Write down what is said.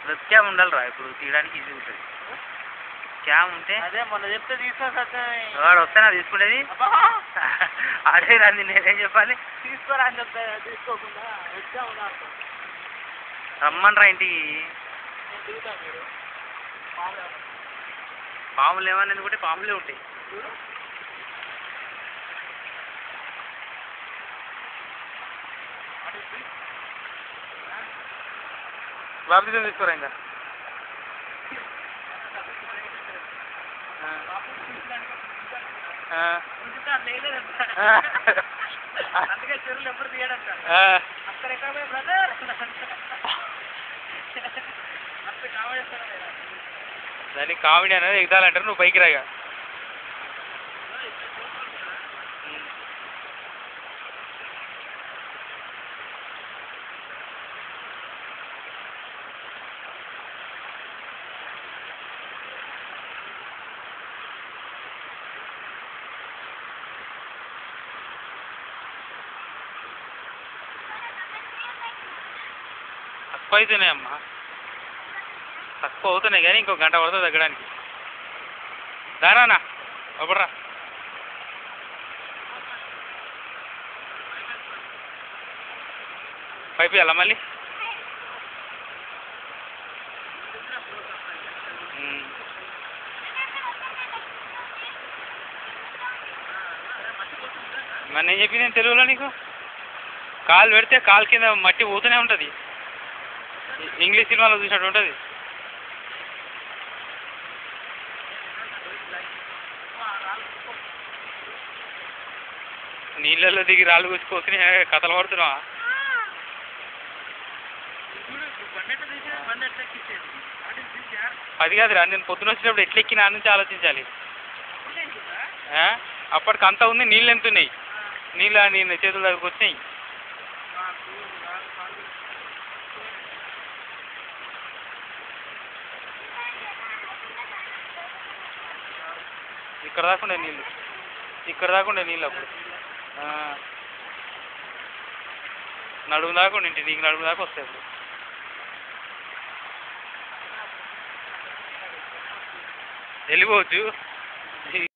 Web cam ఉండాలిరా ఇప్పుడు తీయడానికి ఈజీ ఉంటుంది. క్యామ్ ఉంటే అదే మొన్న చెప్తే తీసుకోవచ్చు. వాడు వస్తేనా తీసుకునేది? అదే రండి, నేనేం చెప్పాలి? తీసుకోరా అని చెప్తా, తీసుకోకుండా వచ్చా ఉన్నారు రమ్మనరా ఇంటికి. తిరుగుతాను మీరు పాములు ఏమన్నా ఎందుకుంటే పాములే ఉంటాయి. బాప్తిజం తీసుకోరా ఇంకా. అందుకే చెరువులు ఎప్పుడు తీయడంట. అక్కడ ఎక్కడ పోయి బ్రదర్ అంత కామెడీ చేస్తారా? దానికి కామెడీ అనేది ఎగ్జాలంటారు, నువ్వు పైకి రాగా. తక్కువ అవుతున్నాయమ్మా, తక్కువ అవుతున్నాయి కానీ ఇంకో గంట పడుతుంది తగ్గడానికి. దానా ఒకరా పైపు ఇవ్వాలా మళ్ళీ? మరి నేను చెప్పి నేను తెలుగులో నీకు కాలు పెడితే కాలు కింద మట్టి పోతూనే ఉంటుంది. ఇంగ్లీష్ సినిమాలో చూసినట్టు ఉంటుంది. నీళ్ళల్లో దిగి రాళ్ళు కూర్చుకోవచ్చు కథలు పడుతున్నావా? అది కాదురా, నేను పొద్దున వచ్చినప్పుడు ఎట్లా ఎక్కినా నుంచి ఆలోచించాలి. అప్పటికి అంతా ఉంది, నీళ్ళు ఎంత ఉన్నాయి, నీళ్ళు నేను చేతుల దగ్గరకు వచ్చినాయి. ఇక్కడ దాకుండే నీళ్ళు, ఇక్కడ దాకుండే నీళ్ళు అప్పుడు నడుము దాకుండా ఇంటి నీకు నడుము దాకా వస్తాయి అప్పుడు. వెళ్ళిపోవచ్చు.